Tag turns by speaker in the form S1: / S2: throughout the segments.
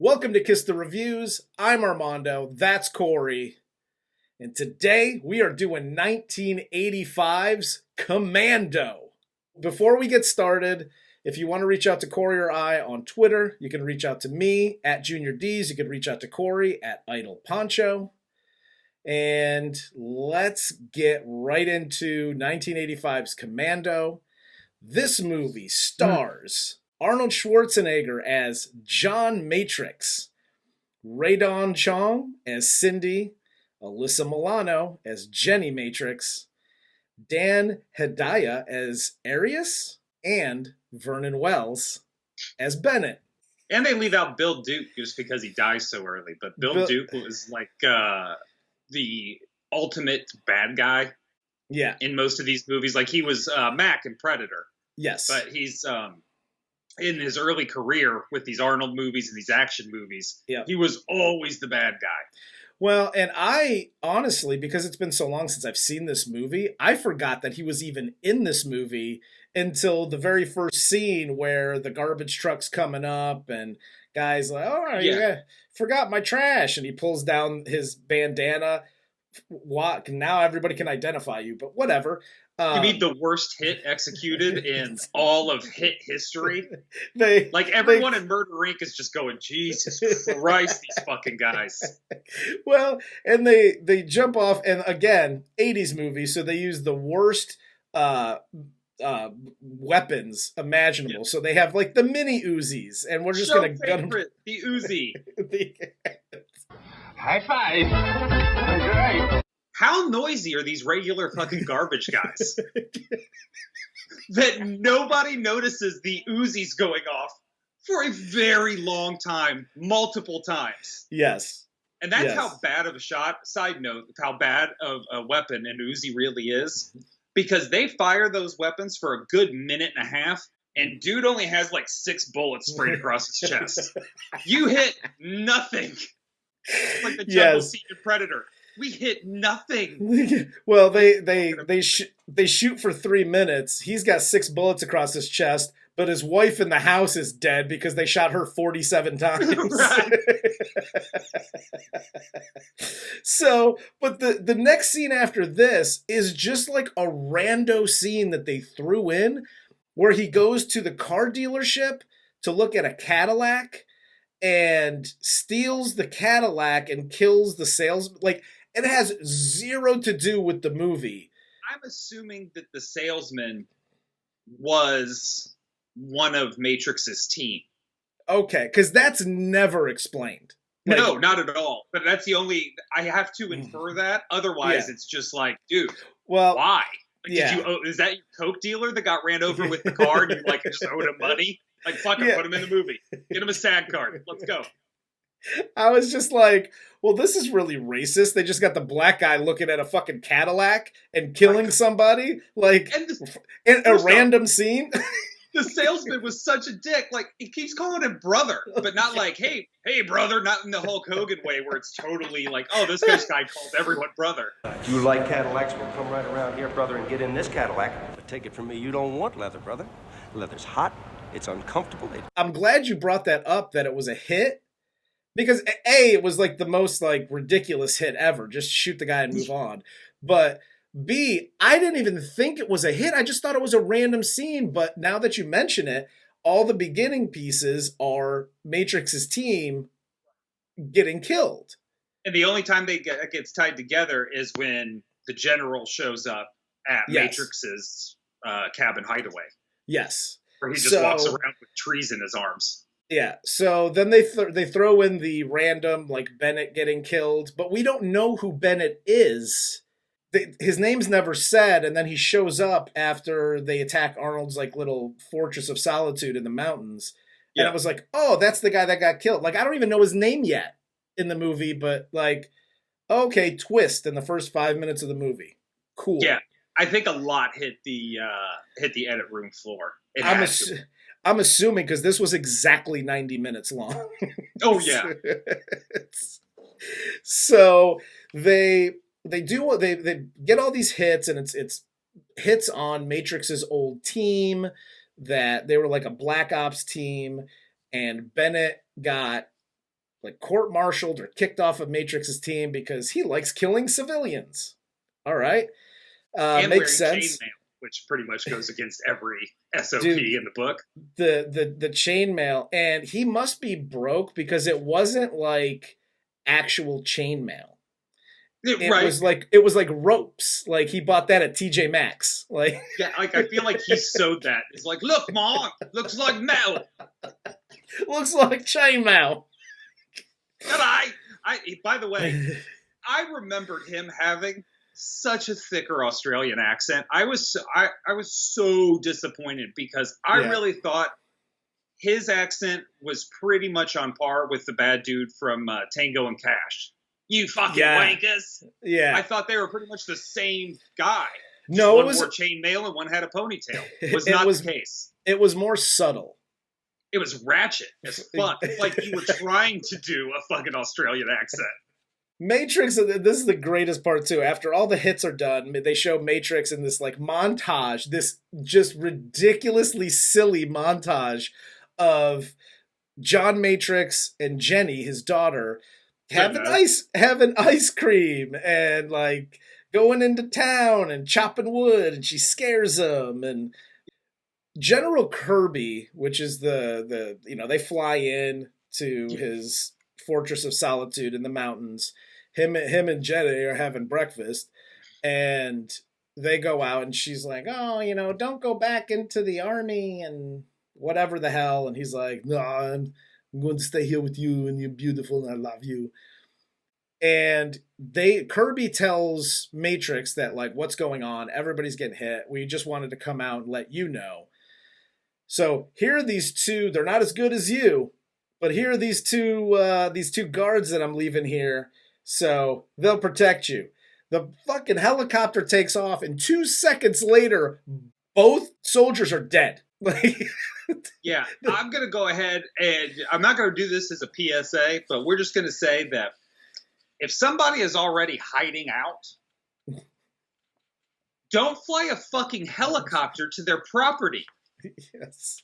S1: Welcome to Kiss the Reviews. I'm Armando. That's Corey. And today we are doing 1985's Commando. Before we get started, if you want to reach out to Corey or I on Twitter, you can reach out to me at Junior D's. You can reach out to Corey at Idle Poncho. And let's get right into 1985's Commando. This movie stars Arnold Schwarzenegger as John Matrix, Rae Dawn Chong as Cindy, Alyssa Milano as Jenny Matrix, Dan Hedaya as Arius, and Vernon Wells as Bennett.
S2: And they leave out Bill Duke just because he dies so early. But Bill Duke was like the ultimate bad guy.
S1: Yeah.
S2: In most of these movies. Like he was Mac in Predator.
S1: Yes.
S2: But he's in his early career with these Arnold movies and these action movies, he was always the bad guy.
S1: Well, and I honestly, because it's been so long since I've seen this movie, I forgot that he was even in this movie until the very first scene where the garbage truck's coming up and guy's like, oh, yeah, forgot my trash. And he pulls down his bandana. Now everybody can identify you, but whatever.
S2: You mean the worst hit executed in all of hit history? Everyone in Murder Inc. is just going, Jesus Christ, these fucking guys.
S1: Well, and they jump off, and again, 80s movie, so they use the worst weapons imaginable. So they have like the mini Uzis, and we're just going to gun them.
S2: The Uzi.
S3: High five. That's right.
S2: How noisy are these regular fucking garbage guys? That nobody notices the Uzis going off for a very long time, multiple times.
S1: Yes.
S2: And that's how bad of a shot, side note, how bad of a weapon an Uzi really is. Because they fire those weapons for a good minute and a half, and dude only has like 6 bullets sprayed across his chest. You hit nothing. Like the jungle scene in Predator. We hit nothing.
S1: Well, they shoot for 3 minutes. He's got 6 bullets across his chest, but his wife in the house is dead because they shot her 47 times.
S2: Right.
S1: So, but the next scene after this is just like a rando scene that they threw in where he goes to the car dealership to look at a Cadillac and steals the Cadillac and kills the salesman. Like, it has zero to do with the movie.
S2: I'm assuming that the salesman was one of Matrix's team.
S1: Okay, because that's never explained. Like,
S2: no, not at all. But that's the only... I have to infer that. Otherwise, it's just like, dude, why? Like, is that your Coke dealer that got ran over with the car and you just owed him money? Like, fuck him, put him in the movie. Get him a SAG card. Let's go.
S1: I was just like, well, this is really racist. They just got the black guy looking at a fucking Cadillac and killing somebody, like, in a random scene.
S2: The salesman was such a dick. Like, he keeps calling him brother, but not like, hey, brother, not in the Hulk Hogan way where it's totally like, oh, this guy called everyone brother.
S3: You like Cadillacs? Well, come right around here, brother, and get in this Cadillac. But take it from me, you don't want leather, brother. Leather's hot. It's uncomfortable.
S1: I'm glad you brought that up, that it was a hit. Because A, it was like the most like ridiculous hit ever. Just shoot the guy and move on. But B, I didn't even think it was a hit. I just thought it was a random scene. But now that you mention it, all the beginning pieces are Matrix's team getting killed.
S2: And the only time it gets tied together is when the general shows up at Matrix's cabin hideaway.
S1: Yes.
S2: Where he just walks around with trees in his arms.
S1: Yeah, so then they throw in the random, like, Bennett getting killed, but we don't know who Bennett is. His name's never said, and then he shows up after they attack Arnold's, like, little fortress of solitude in the mountains. And it was like, oh, that's the guy that got killed. Like, I don't even know his name yet in the movie, but, like, okay, twist in the first 5 minutes of the movie. Cool.
S2: Yeah, I think a lot hit the edit room floor.
S1: I'm assuming because this was exactly 90 minutes long.
S2: Oh yeah.
S1: So they get all these hits, and it's hits on Matrix's old team that they were like a Black Ops team, and Bennett got like court-martialed or kicked off of Matrix's team because he likes killing civilians. All right.
S2: And
S1: Makes
S2: wearing
S1: sense.
S2: chainmail, which pretty much goes against every SOP
S1: Dude,
S2: in the book.
S1: The chainmail, and he must be broke because it wasn't like actual chainmail. It was like ropes. Like he bought that at TJ Maxx. Like
S2: yeah, like I feel like he sewed that. It's like, look, Mom, looks like metal.
S1: Looks like chainmail.
S2: And by the way, I remembered him having such a thicker Australian accent. I was so disappointed because I really thought his accent was pretty much on par with the bad dude from Tango and Cash. You fucking wankers.
S1: Yeah.
S2: I thought they were pretty much the same guy.
S1: No,
S2: one wore chainmail and one had a ponytail. It was not the case.
S1: It was more subtle.
S2: It was ratchet as fuck. It's like you were trying to do a fucking Australian accent.
S1: Matrix, this is the greatest part too. After all the hits are done, they show Matrix in this like montage, this just ridiculously silly montage of John Matrix and Jenny, his daughter, having ice cream and like going into town and chopping wood, and she scares them. And General Kirby, which is the they fly in to his Fortress of Solitude in the mountains. Him and Jenny are having breakfast, and they go out, and she's like, "Oh, don't go back into the army and whatever the hell." And he's like, "No, I'm going to stay here with you, and you're beautiful, and I love you." And Kirby tells Matrix that like, what's going on? Everybody's getting hit. We just wanted to come out and let you know. So here are these two. They're not as good as you, but here are these two guards that I'm leaving here. So they'll protect you. The fucking helicopter takes off, and 2 seconds later, both soldiers are dead.
S2: Yeah, I'm going to go ahead, and I'm not going to do this as a PSA, but we're just going to say that if somebody is already hiding out, don't fly a fucking helicopter to their property.
S1: Yes.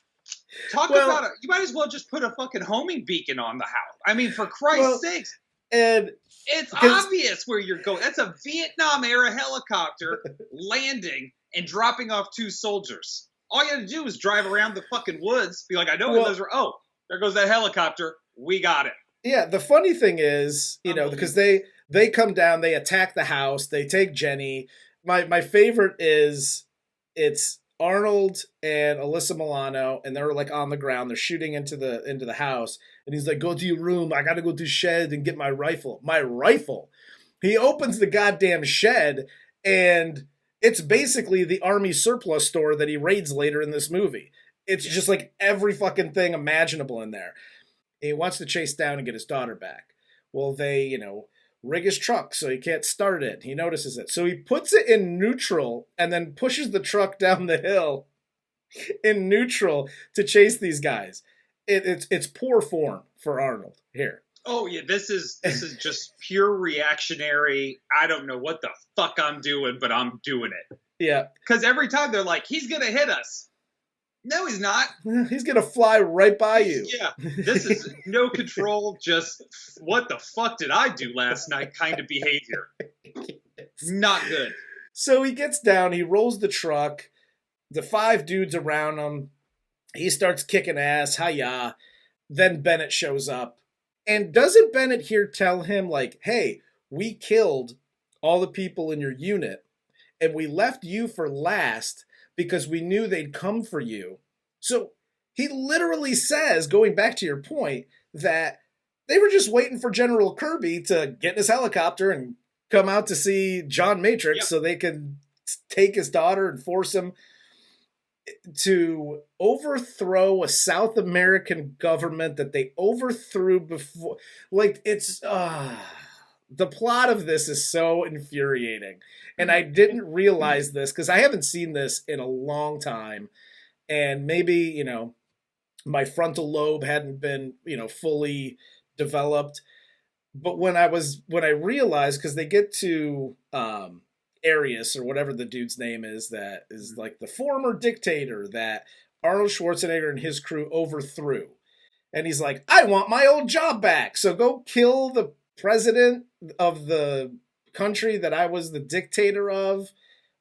S2: Talk about it. You might as well just put a fucking homing beacon on the house. I mean, for Christ's sakes.
S1: And
S2: it's obvious where you're going. That's a Vietnam-era helicopter landing and dropping off 2 soldiers. All you had to do was drive around the fucking woods, be like, I know where those are. Oh, there goes that helicopter. We got it.
S1: Yeah, the funny thing is, because they come down, they attack the house, they take Jenny. My favorite is it's Arnold and Alyssa Milano, and they're like on the ground. They're shooting into the house, and he's like, "Go to your room. I got to go to shed and get my rifle." My rifle. He opens the goddamn shed, and it's basically the army surplus store that he raids later in this movie. It's just like every fucking thing imaginable in there. He wants to chase down and get his daughter back. Well, they, rig his truck so he can't start it. He notices it. So he puts it in neutral and then pushes the truck down the hill in neutral to chase these guys. It's poor form for Arnold here.
S2: Oh yeah, this is just pure reactionary. I don't know what the fuck I'm doing, but I'm doing it.
S1: Yeah.
S2: Because every time they're like, he's gonna hit us. No, he's not.
S1: He's gonna fly right by you.
S2: Yeah, this is no control, just what the fuck did I do last night kind of behavior. Not good.
S1: So he gets down, he rolls the truck, the 5 dudes around him, he starts kicking ass, hi-ya. Then Bennett shows up. And doesn't Bennett here tell him, like, hey, we killed all the people in your unit, and we left you for last because we knew they'd come for you. So he literally says, going back to your point, that they were just waiting for General Kirby to get in his helicopter and come out to see John Matrix so they could take his daughter and force him to overthrow a South American government that they overthrew before. Like, it's... the plot of this is so infuriating. And I didn't realize this because I haven't seen this in a long time. And maybe, my frontal lobe hadn't been, fully developed. But when I realized, because they get to Arius or whatever the dude's name is, that is like the former dictator that Arnold Schwarzenegger and his crew overthrew. And he's like, I want my old job back. So go kill the president of the country that I was the dictator of,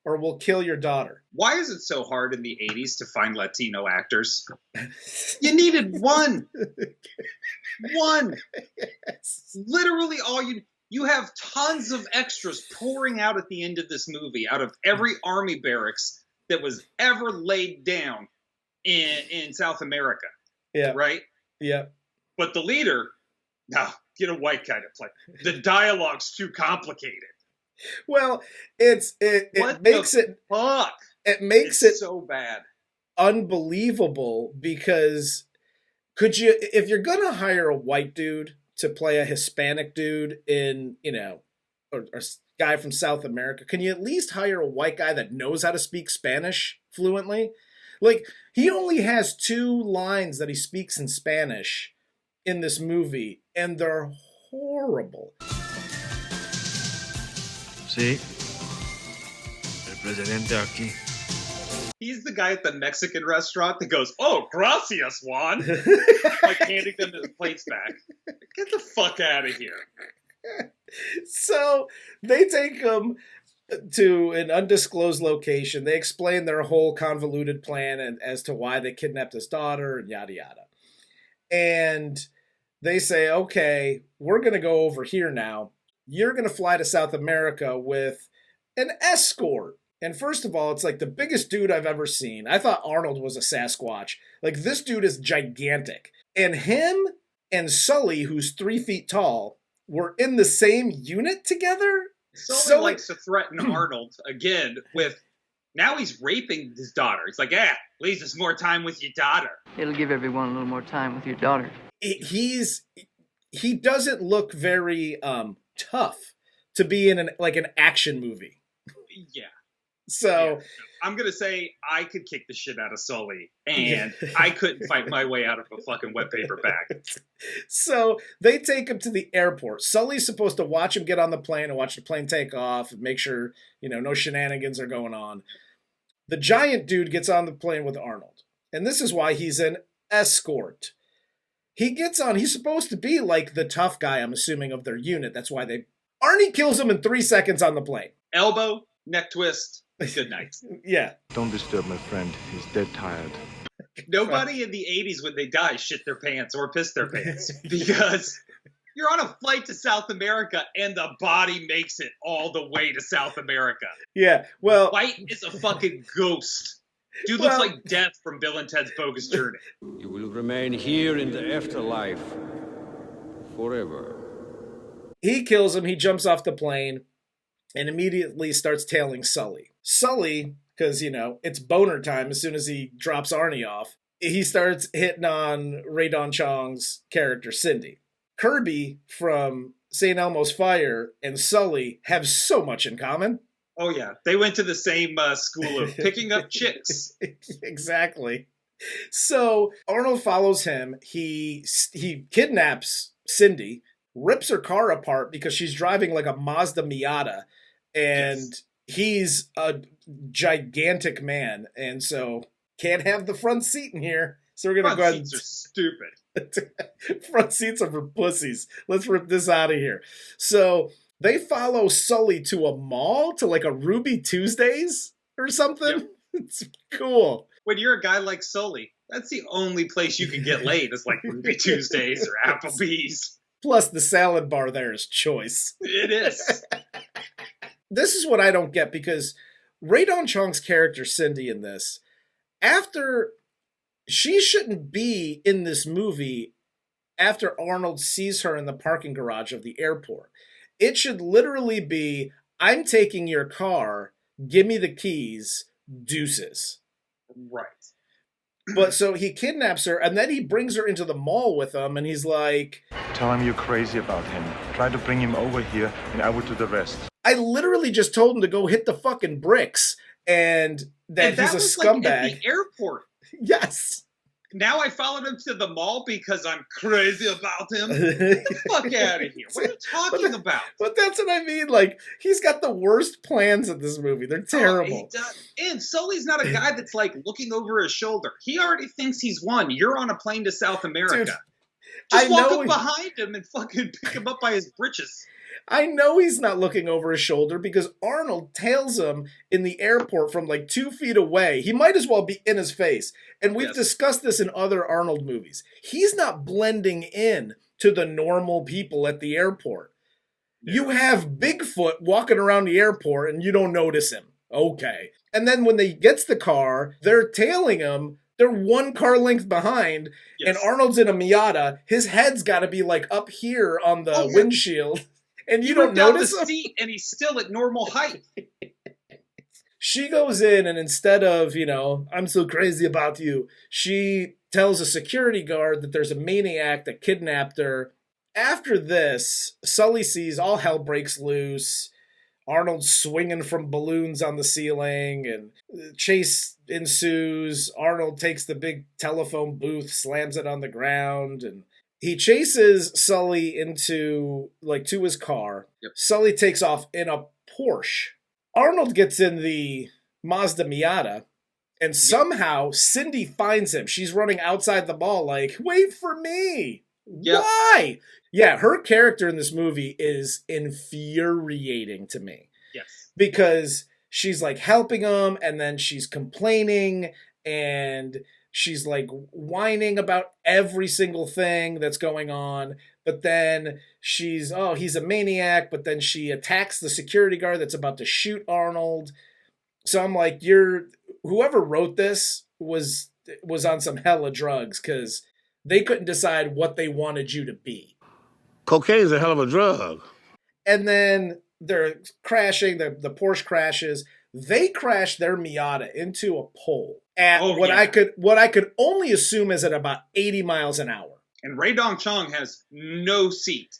S1: or we'll kill your daughter.
S2: Why is it so hard in the 80s to find Latino actors? You needed one. One.
S1: Yes.
S2: Literally all you have tons of extras pouring out at the end of this movie out of every army barracks that was ever laid down in South America.
S1: Yeah.
S2: Right?
S1: Yeah.
S2: But the leader, no, get a white guy to play. The dialogue's too complicated.
S1: Well, it makes it
S2: fuck?
S1: It makes
S2: it's
S1: it
S2: so bad.
S1: Unbelievable because if you're gonna hire a white dude to play a Hispanic dude in, or a guy from South America, can you at least hire a white guy that knows how to speak Spanish fluently? Like, he only has 2 lines that he speaks in Spanish in this movie, and they're horrible.
S4: Sí. El presidente aquí.
S2: He's the guy at the Mexican restaurant that goes, "Oh, gracias, Juan." Like handing them his plates back. Get the fuck out of here.
S1: So they take him to an undisclosed location. They explain their whole convoluted plan and as to why they kidnapped his daughter and yada yada. And they say, okay, we're going to go over here now. You're going to fly to South America with an escort. And first of all, it's like the biggest dude I've ever seen. I thought Arnold was a Sasquatch. Like, this dude is gigantic. And him and Sully, who's 3 feet tall, were in the same unit together?
S2: Sully likes to threaten Arnold again with, now he's raping his daughter. He's like, leaves us more time with your daughter.
S5: It'll give everyone a little more time with your daughter.
S1: He doesn't look very tough to be in an action movie.
S2: Yeah.
S1: So
S2: I'm going to say I could kick the shit out of Sully, and I couldn't fight my way out of a fucking wet paper bag.
S1: So they take him to the airport. Sully's supposed to watch him get on the plane and watch the plane take off and make sure, no shenanigans are going on. The giant dude gets on the plane with Arnold. And this is why he's an escort. He gets on, he's supposed to be like the tough guy, I'm assuming, of their unit. That's why Arnie kills him in 3 seconds on the plane.
S2: Elbow, neck twist. Good night.
S1: Yeah.
S4: Don't disturb my friend. He's dead tired.
S2: Nobody in the 80s when they die shit their pants or piss their pants because you're on a flight to South America and the body makes it all the way to South America.
S1: Yeah, well...
S2: White is a fucking ghost. Dude looks like Death from Bill and Ted's Bogus Journey.
S3: You will remain here in the afterlife forever.
S1: He kills him, he jumps off the plane, and immediately starts tailing Sully. Sully, because, it's boner time as soon as he drops Arnie off, he starts hitting on Rae Dawn Chong's character, Cindy. Kirby from St. Elmo's Fire and Sully have so much in common.
S2: Oh, yeah. They went to the same school of picking up chicks.
S1: Exactly. So Arnold follows him. He kidnaps Cindy, rips her car apart because she's driving like a Mazda Miata. And he's a gigantic man, and so can't have the front seat in here. So we're gonna go ahead.
S2: Front seats are stupid.
S1: Front seats are for pussies. Let's rip this out of here. So they follow Sully to a mall, to like a Ruby Tuesdays or something. Yep. It's cool.
S2: When you're a guy like Sully, that's the only place you can get laid. It's like Ruby Tuesdays or Applebee's.
S1: Plus, the salad bar there is choice.
S2: It is.
S1: This is what I don't get, because Rae Dawn Chong's character, Cindy, in this, she shouldn't be in this movie after Arnold sees her in the parking garage of the airport. It should literally be, I'm taking your car, give me the keys, deuces.
S2: Right.
S1: But so he kidnaps her, and then he brings her into the mall with him, and he's like...
S4: Tell him you're crazy about him. Try to bring him over here, and I will do the rest.
S1: I literally just told him to go hit the fucking bricks, and that he's a scumbag.
S2: Like at the airport.
S1: Yes.
S2: Now I followed him to the mall because I'm crazy about him. Get the fuck out of here. What are you talking about?
S1: But that's what I mean. Like, he's got the worst plans in this movie. They're terrible.
S2: And Sully's not a guy that's like looking over his shoulder. He already thinks he's won. You're on a plane to South America.
S1: Dude,
S2: Just
S1: I
S2: walk
S1: know
S2: up behind him and fucking pick him up by his britches.
S1: I know he's not looking over his shoulder because Arnold tails him in the airport from like 2 feet away. He might as well be in his face. And we've discussed this in other Arnold movies. He's not blending in to the normal people at the airport. You have Bigfoot walking around the airport and you don't notice him. Okay. And then when they gets the car, they're tailing him. They're 1 car length behind, and Arnold's in a Miata. His head's got to be like up here on the windshield. And you don't notice
S2: the seat, and he's still at normal height.
S1: She goes in, and instead of, I'm so crazy about you, she tells a security guard that there's a maniac that kidnapped her. After this, Sully sees all hell breaks loose. Arnold's swinging from balloons on the ceiling, and chase ensues. Arnold takes the big telephone booth, slams it on the ground, and he chases Sully to his car.
S2: Yep.
S1: Sully takes off in a Porsche. Arnold gets in the Mazda Miata, and somehow Cindy finds him. She's running outside the mall like, wait for me. Yep. Why? Yeah, her character in this movie is infuriating to me.
S2: Yes.
S1: Because she's like helping him, and then she's complaining, and she's like whining about every single thing that's going on. But then he's a maniac, but then she attacks the security guard that's about to shoot Arnold. So I'm like, whoever wrote this was on some hella drugs, because they couldn't decide what they wanted you to be.
S6: Cocaine's a hell of a drug.
S1: And then they're crashing, the Porsche crashes. They crash their Miata into a pole at I could only assume is at about 80 miles an hour.
S2: And Rae Dawn Chong has no seat.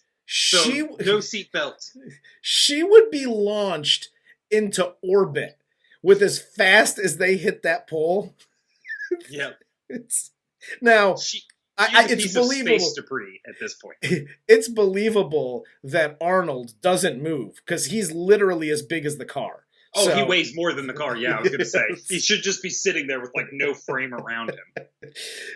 S2: No seat belt.
S1: She would be launched into orbit with as fast as they hit that pole.
S2: Yep.
S1: It's
S2: believable. Space debris at this point.
S1: It's believable that Arnold doesn't move because he's literally as big as the car.
S2: Oh, he weighs more than the car. Yeah, I was going to say. He should just be sitting there with like no frame around him.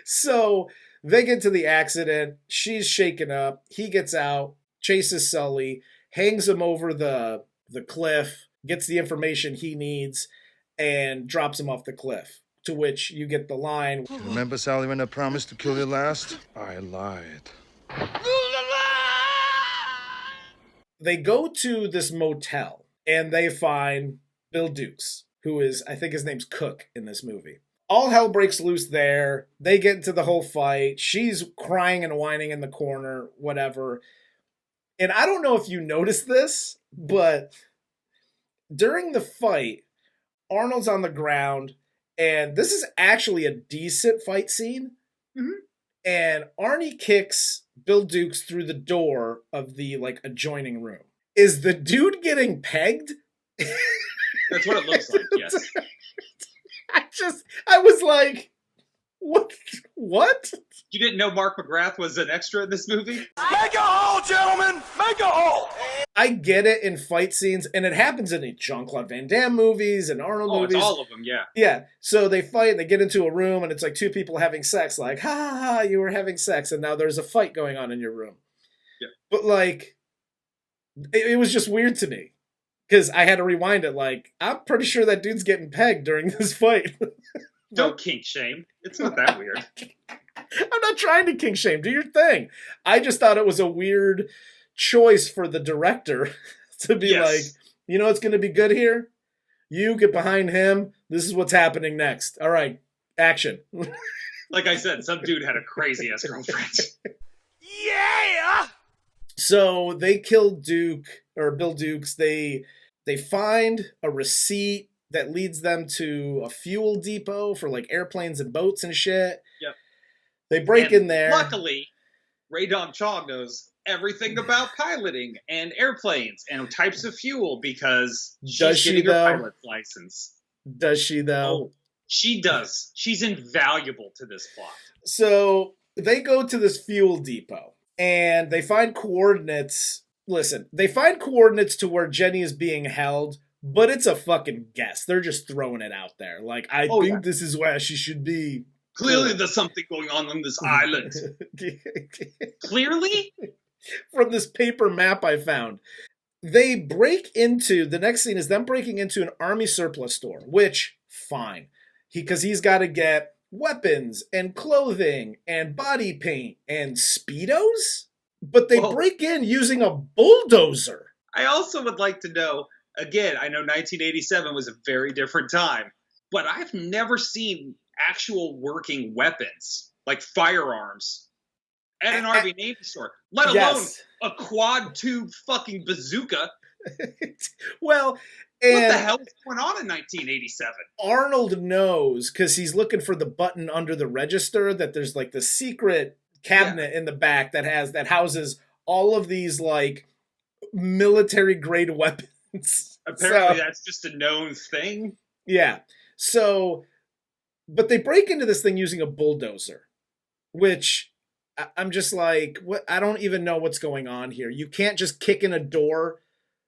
S1: So they get to the accident. She's shaken up. He gets out, chases Sully, hangs him over the cliff, gets the information he needs, and drops him off the cliff. To which you get the line.
S4: Remember, Sally, when I promised to kill you last? I lied.
S1: They go to this motel, and they find Bill Dukes, who is, I think his name's Cook in this movie. All hell breaks loose there. They get into the whole fight. She's crying and whining in the corner, whatever. And I don't know if you noticed this, but during the fight, Arnold's on the ground, and this is actually a decent fight scene.
S2: Mm-hmm.
S1: And Arnie kicks Bill Dukes through the door of the adjoining room. Is the dude getting pegged?
S2: That's what it looks like, yes.
S1: I was like, what?
S2: You didn't know Mark McGrath was an extra in this movie?
S3: Make a hole, gentlemen! Make a hole!
S1: I get it in fight scenes, and it happens in Jean-Claude Van Damme movies and Arnold movies.
S2: It's all of them, yeah.
S1: Yeah, so they fight, and they get into a room, and it's like 2 people having sex, like, ha, ha, ha, you were having sex, and now there's a fight going on in your room.
S2: Yeah.
S1: But, it was just weird to me, because I had to rewind it, I'm pretty sure that dude's getting pegged during this fight.
S2: Don't kink shame. It's not that weird.
S1: I'm not trying to kink shame. Do your thing. I just thought it was a weird choice for the director to be like, you know what's going to be good here? You get behind him. This is what's happening next. All right, action.
S2: Like I said, some dude had a crazy ass girlfriend.
S3: Yeah!
S1: So they kill Bill Dukes. They find a receipt that leads them to a fuel depot for airplanes and boats and shit.
S2: Yep.
S1: They break in there.
S2: Luckily, Rae Dawn Chong knows everything about piloting and airplanes and types of fuel because she's getting her pilot's license.
S1: Does she, though?
S2: Oh, she does. She's invaluable to this plot.
S1: So they go to this fuel depot and they find coordinates. Listen, they find coordinates to where Jenny is being held, but it's a fucking guess. They're just throwing it out there. I think this is where she should be.
S2: Clearly, there's something going on this island. Clearly?
S1: From this paper map I found. They break into, the next scene is them breaking into an army surplus store, which, fine. Because he's got to get weapons and clothing and body paint and Speedos? But they break in using a bulldozer.
S2: I also would like to know, again, I know 1987 was a very different time, but I've never seen actual working weapons, like firearms, at an RV Navy store, let alone a quad tube fucking bazooka.
S1: Well,
S2: what the hell is going on in 1987?
S1: Arnold knows, because he's looking for the button under the register, that there's like the secret cabinet in the back that houses all of these like military grade weapons.
S2: Apparently that's just a known thing.
S1: Yeah. So, but they break into this thing using a bulldozer, which I'm just like, what? I don't even know what's going on here. You can't just kick in a door.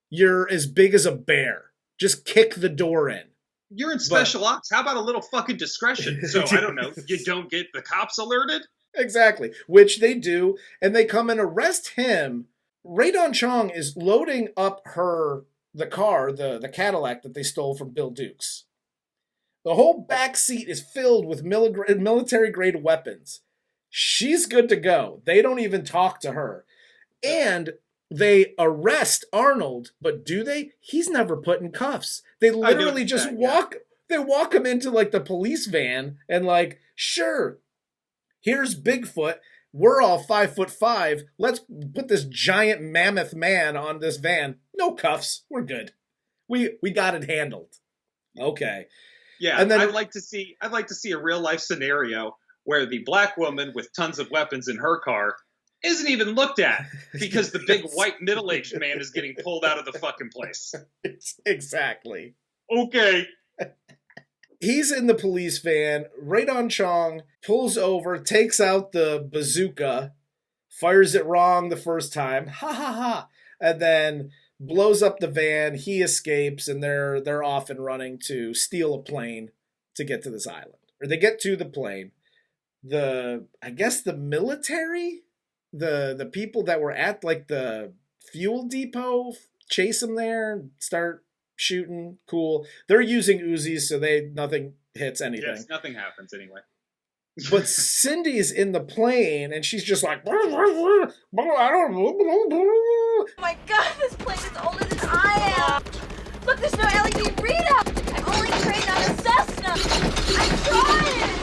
S1: You're as big as a bear. Just kick the door in.
S2: You're in special ops. How about a little fucking discretion? So, I don't know, you don't get the cops alerted?
S1: Exactly. Which they do, and they come and arrest him. Rae Dawn Chong is loading up the car, the Cadillac that they stole from Bill Dukes. The whole back seat is filled with military-grade weapons. She's good to go. They don't even talk to her. And they arrest Arnold, but do they? He's never put in cuffs. They literally just walk him into like the police van and like, sure, here's Bigfoot. We're all 5'5". Let's put this giant mammoth man on this van. No cuffs. We're good. We got it handled. Okay.
S2: Yeah, and then I'd like to see a real life scenario where the black woman with tons of weapons in her car isn't even looked at because the big white middle-aged man is getting pulled out of the fucking place.
S1: Exactly.
S2: Okay.
S1: He's in the police van. Rae Dawn Chong pulls over, takes out the bazooka, fires it wrong the first time, ha ha ha, and then blows up the van. He escapes, and they're off and running to steal a plane to get to this island. Or they get to the plane. I guess the military, the people that were at like the fuel depot chase them there and start shooting. Cool. They're using Uzis, so nothing hits anything.
S2: Yes, nothing happens anyway.
S1: But Cindy's in the plane, and she's just like,
S7: oh my god, this plane is older than I am. Look, there's no LED readout. I'm only trained on a Cessna. I'm trying.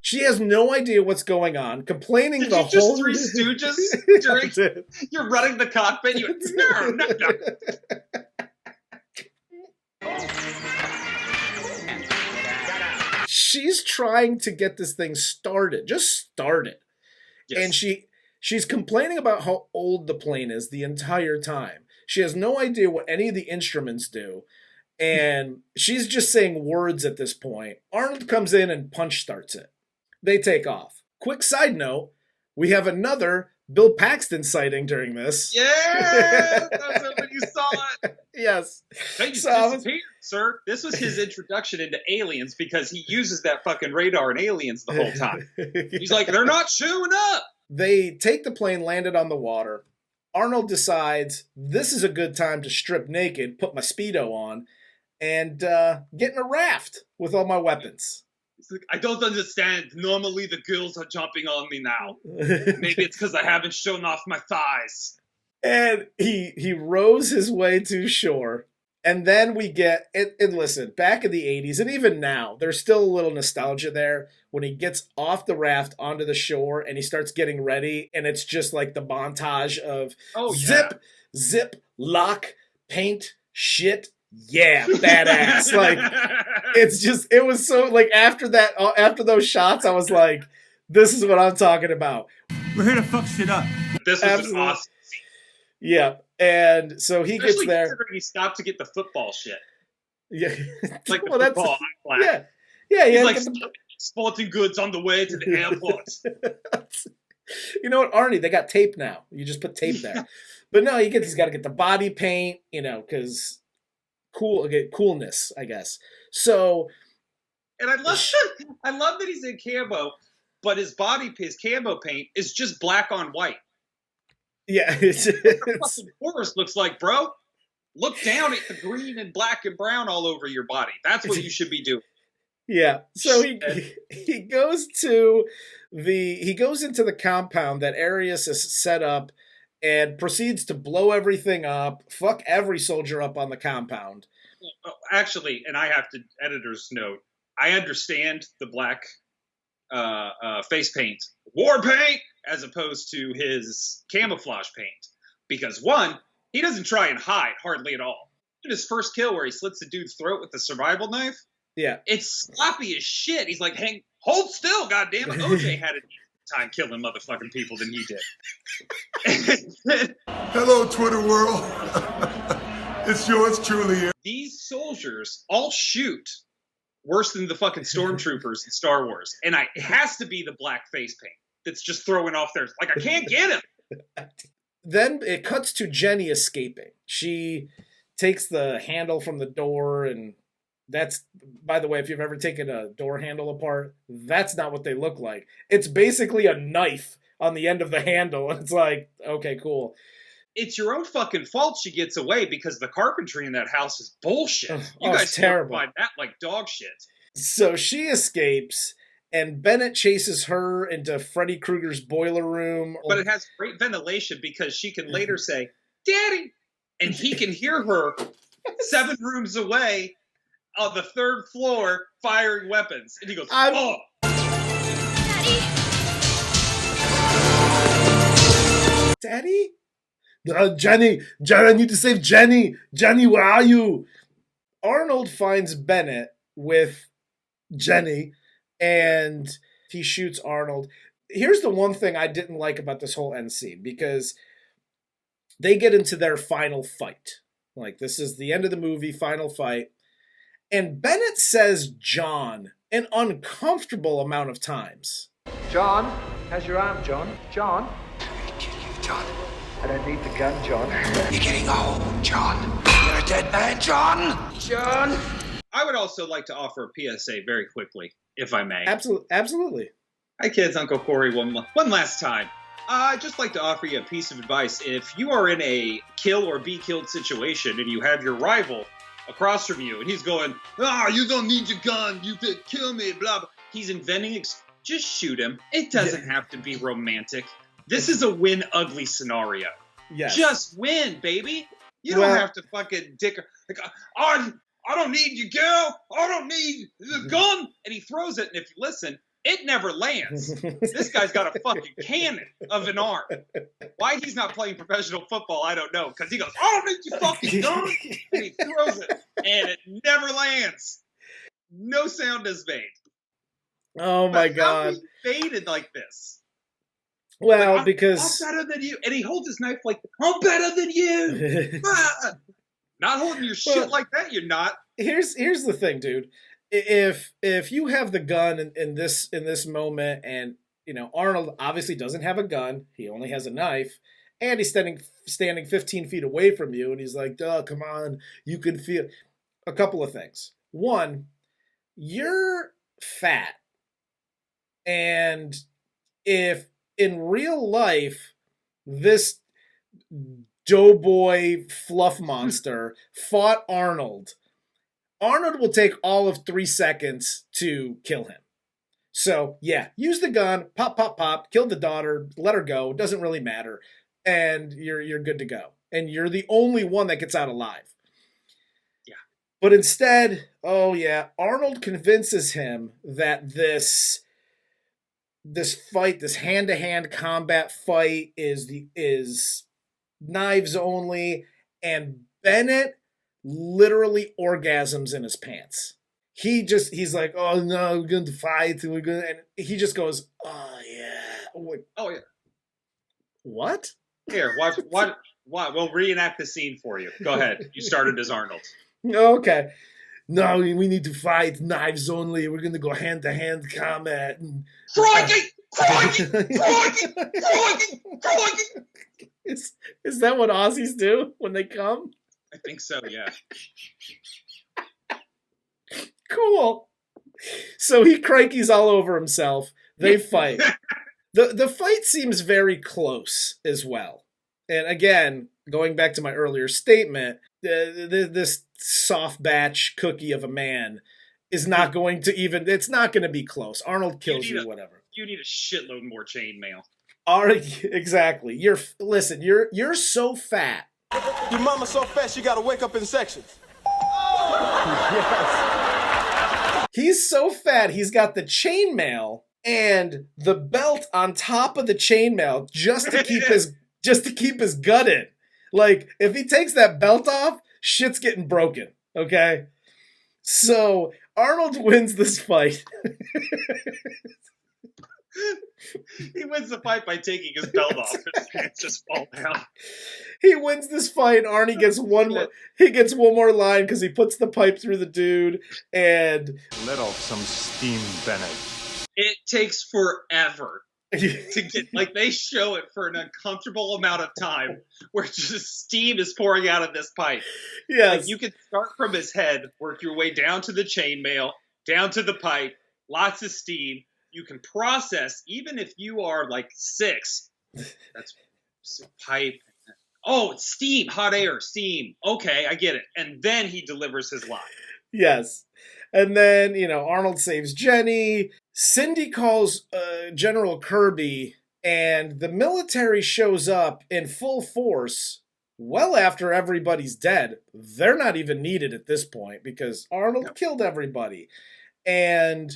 S1: She has no idea what's going on, complaining the whole...
S2: Just Three Stooges? You're running the cockpit, no.
S1: She's trying to get this thing started. Just start it. Yes. And she's complaining about how old the plane is the entire time. She has no idea what any of the instruments do. And she's just saying words at this point. Arnold comes in and punch starts it. They take off. Quick side note, we have another Bill Paxton sighting during this.
S2: Yeah! That's when you saw it.
S1: Yes.
S2: They just disappeared, sir. This was his introduction into aliens because he uses that fucking radar in Aliens the whole time. He's like, they're not showing up.
S1: They take the plane, land it on the water. Arnold decides this is a good time to strip naked, put my Speedo on, and get in a raft with all my weapons.
S2: I don't understand. Normally the girls are jumping on me now. Maybe it's because I haven't shown off my thighs.
S1: And he rows his way to shore. And then we get, and listen, back in the 80s, and even now, there's still a little nostalgia there when he gets off the raft onto the shore and he starts getting ready. And it's just like the montage of zip, lock, paint, shit. Yeah, badass. Like, it was so, like, after those shots, I was like, this is what I'm talking about.
S8: We're here to fuck shit up.
S2: This was an awesome scene.
S1: Yeah, and so he gets there.
S2: He stopped to get the football shit.
S1: Yeah.
S2: Like the football.
S1: Yeah.
S2: He's like, sporting goods on the way to the airport.
S1: You know what, Arnie, they got tape now. You just put tape there. But no, he's got to get the body paint, because... coolness, I guess. So
S2: And I love that he's in camo, but his camo paint is just black on white.
S1: Yeah,
S2: What the forest looks like, bro. Look down at the green and black and brown all over your body. That's what you should be doing.
S1: Yeah. So he goes into the compound that Arius has set up and proceeds to blow everything up, fuck every soldier up on the compound.
S2: Actually, and I have to editor's note, I understand the black face paint, war paint, as opposed to his camouflage paint. Because one, he doesn't try and hide hardly at all. In his first kill where he slits the dude's throat with the survival knife,
S1: yeah,
S2: it's sloppy as shit. He's like, "Hey, hold still, goddammit." OJ had an easier time killing motherfucking people than he did.
S8: Hello, Twitter world. It's yours truly here.
S2: These soldiers all shoot worse than the fucking stormtroopers in Star Wars. And it has to be the black face paint that's just throwing off their... Like, I can't get him.
S1: Then it cuts to Jenny escaping. She takes the handle from the door, and that's, by the way, if you've ever taken a door handle apart, that's not what they look like. It's basically a knife on the end of the handle, and it's like, okay, cool.
S2: It's your own fucking fault she gets away because the carpentry in that house is bullshit. You guys
S1: terrible.
S2: find that like dog shit. So
S1: she escapes, and Bennett chases her into Freddy Krueger's boiler room.
S2: But it has great ventilation because she can later say, "Daddy!" And he can hear her 7 rooms away on the 3rd floor firing weapons. And he goes, "Oh!"
S1: Daddy? Jenny, I need to save Jenny. Jenny, where are you? Arnold finds Bennett with Jenny, and he shoots Arnold. Here's the one thing I didn't like about this whole end scene, because they get into their final fight. Like, this is the end of the movie, final fight. And Bennett says John an uncomfortable amount of times.
S9: John, how's your arm, John? John?
S10: I'm gonna kill you, John.
S9: I don't need the gun, John.
S10: You're getting old, John. You're a dead man, John.
S9: John!
S2: I would also like to offer a PSA very quickly, if I may.
S1: Absolutely.
S2: Hi, kids. Uncle Corey one last time. I'd just like to offer you a piece of advice. If you are in a kill or be killed situation and you have your rival across from you and he's going, you don't need your gun, you could kill me, blah, blah. He's inventing, just shoot him. It doesn't have to be romantic. This is a win ugly scenario.
S1: Yes.
S2: Just win, baby. You don't have to fucking dick. Like, I don't need you, girl. I don't need the gun. And he throws it, and if you listen, it never lands. This guy's got a fucking cannon of an arm. Why he's not playing professional football, I don't know. Because he goes, I don't need you fucking gun. And he throws it, and it never lands. No sound is made.
S1: Oh, my God.
S2: How he faded like this?
S1: Well,
S2: like,
S1: because...
S2: I'm better than you. And he holds his knife like, I'm better than you. Not holding your shit like that, you're not.
S1: Here's the thing, dude. If you have the gun in this moment, and Arnold obviously doesn't have a gun, he only has a knife, and he's standing 15 feet away from you, and he's like, "Duh, come on, you can feel." A couple of things. One, you're fat, and if in real life this doughboy fluff monster fought Arnold will take all of 3 seconds to kill him. So, yeah, use the gun, pop, pop, pop, kill the daughter, let her go, doesn't really matter, and you're good to go. And you're the only one that gets out alive.
S2: Yeah.
S1: But instead, Arnold convinces him that this fight, this hand-to-hand combat fight is knives only, and Bennett literally orgasms in his pants. He's like, "Oh no, we're going to fight, and he just goes, "Oh yeah." Like,
S2: oh yeah.
S1: What?
S2: Here, watch. We'll reenact the scene for you. Go ahead. You started as Arnold.
S1: Okay. No, we need to fight, knives only. We're going to go hand-to-hand combat.
S2: Crikey!
S1: Is that what Aussies do when they come?
S2: I think so, yeah.
S1: Cool. So he crankies all over himself. They fight. The fight seems very close as well. And again, going back to my earlier statement, this soft batch cookie of a man is not going to even, it's not going to be close. Arnold kills you, whatever.
S2: You need a shitload more chainmail.
S1: Exactly. Listen, you're so fat.
S11: Your mama's so fat she gotta wake up in sections.
S1: Yes. He's so fat, he's got the chainmail and the belt on top of the chainmail just to keep his gut in. Like, if he takes that belt off, shit's getting broken. Okay? So Arnold wins this fight.
S2: He wins the fight by taking his belt off. His pants just fall down.
S1: He wins this fight. Arnie gets one more line because he puts the pipe through the dude and
S4: let off some steam, Bennett.
S2: It takes forever to get, like, they show it for an uncomfortable amount of time where just steam is pouring out of this pipe.
S1: Yes.
S2: Like, you can start from his head, work your way down to the chainmail, down to the pipe, lots of steam. You can process, even if you are like 6. That's pipe. Oh, it's steam, hot air, steam. Okay, I get it. And then he delivers his line.
S1: Yes. And then, Arnold saves Jenny. Cindy calls General Kirby, and the military shows up in full force well after everybody's dead. They're not even needed at this point because Arnold killed everybody. And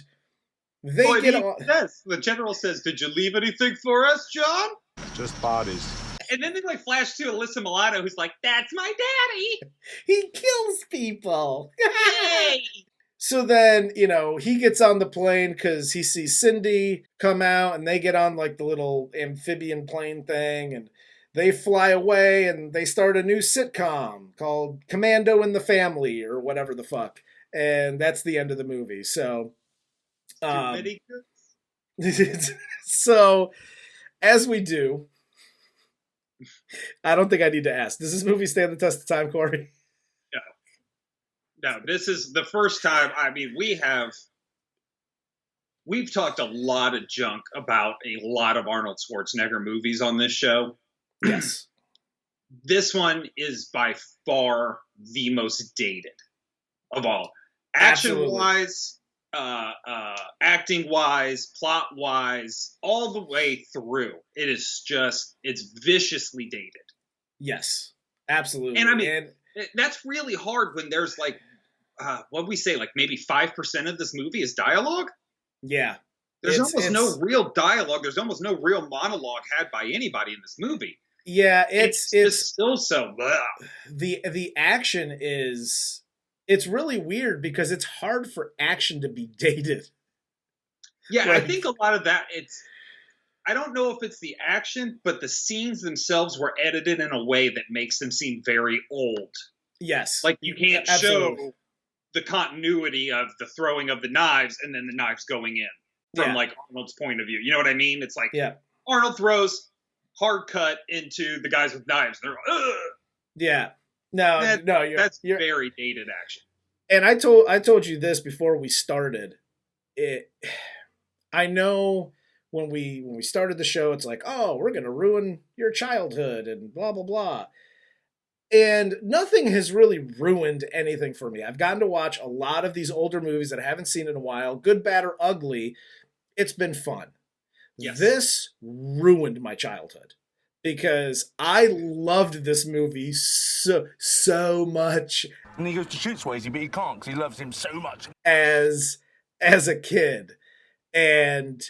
S2: the general says, "Did you leave anything for us, John?"
S4: Just bodies.
S2: And then they flash to Alyssa Milano, who's like, "That's my daddy.
S1: He kills people."
S2: Yay!
S1: So then, he gets on the plane because he sees Cindy come out, and they get on like the little amphibian plane thing, and they fly away, and they start a new sitcom called Commando and the Family, or whatever the fuck. And that's the end of the movie. So. So, as we do, I don't think I need to ask. Does this movie stand the test of time, Corey?
S2: No, this is the first time. I mean, we've talked a lot of junk about a lot of Arnold Schwarzenegger movies on this show.
S1: Yes.
S2: This one is by far the most dated of all. Action-wise, acting-wise, plot-wise, all the way through. It is just, it's viciously dated.
S1: Yes, absolutely.
S2: And I mean, that's really hard when there's like, what we say, like maybe 5% of this movie is dialogue?
S1: Yeah.
S2: There's almost no real dialogue. There's almost no real monologue had by anybody in this movie.
S1: Yeah, it's
S2: still so...
S1: The action is... It's really weird because it's hard for action to be dated.
S2: Yeah, like, I think a lot of that, I don't know if it's the action, but the scenes themselves were edited in a way that makes them seem very old.
S1: Yes.
S2: Like, you can't show the continuity of the throwing of the knives and then the knives going in from, like, Arnold's point of view. You know what I mean? It's like, Arnold throws, hard cut into the guys with knives. They're like, ugh! Yeah. That's very dated action.
S1: And I told you this before we started. I know when we started the show, it's like, oh, we're gonna ruin your childhood and blah blah blah. And nothing has really ruined anything for me. I've gotten to watch a lot of these older movies that I haven't seen in a while, good, bad, or ugly. It's been fun. Yes. This ruined my childhood. Because I loved this movie so much.
S6: And he goes to shoot Swayze, but he can't because he loves him so much.
S1: As a kid. And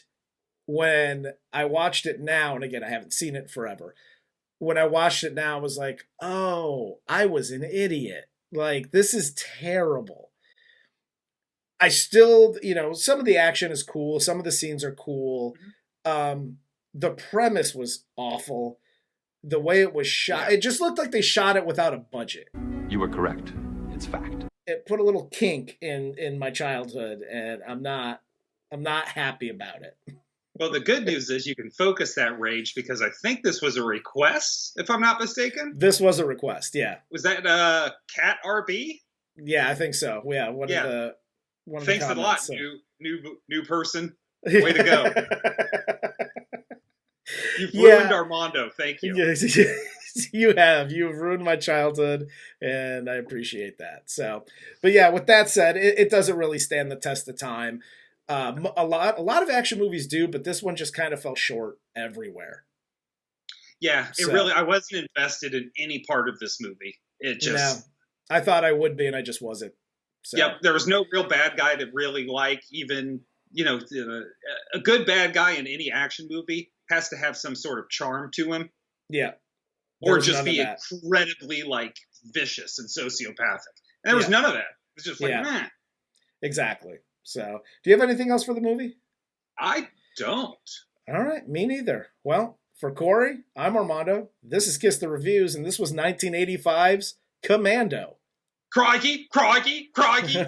S1: when I watched it now, and again, I haven't seen it forever. When I watched it now, I was like, oh, I was an idiot. Like, this is terrible. I still, some of the action is cool. Some of the scenes are cool. The premise was awful. The way it was shot, it just looked like they shot it without a budget.
S12: You were correct. It's fact.
S1: It put a little kink in my childhood, and I'm not happy about it.
S2: Well, the good news is you can focus that rage because I think this was a request, if I'm not mistaken.
S1: This was a request, yeah.
S2: Was that Cat RB?
S1: Yeah, I think so. Yeah, one of one of
S2: Thanks
S1: the
S2: a lot,
S1: comments. So.
S2: new person. Way to go. You've ruined Armando. Thank you.
S1: Yes, you have. You've ruined my childhood, and I appreciate that. So, but yeah, with that said, it doesn't really stand the test of time. A lot of action movies do, but this one just kind of fell short everywhere.
S2: Yeah, I wasn't invested in any part of this movie. It just...
S1: No, I thought I would be, and I just wasn't. So.
S2: Yep, there was no real bad guy to really like. Even, a good bad guy in any action movie has to have some sort of charm to him.
S1: Yeah.
S2: Or just be incredibly, vicious and sociopathic. And there was none of that. It was just meh.
S1: Exactly. So, do you have anything else for the movie?
S2: I don't.
S1: All right, me neither. Well, for Corey, I'm Armando. This is Kiss the Reviews, and this was 1985's Commando.
S2: Crikey, crikey, crikey.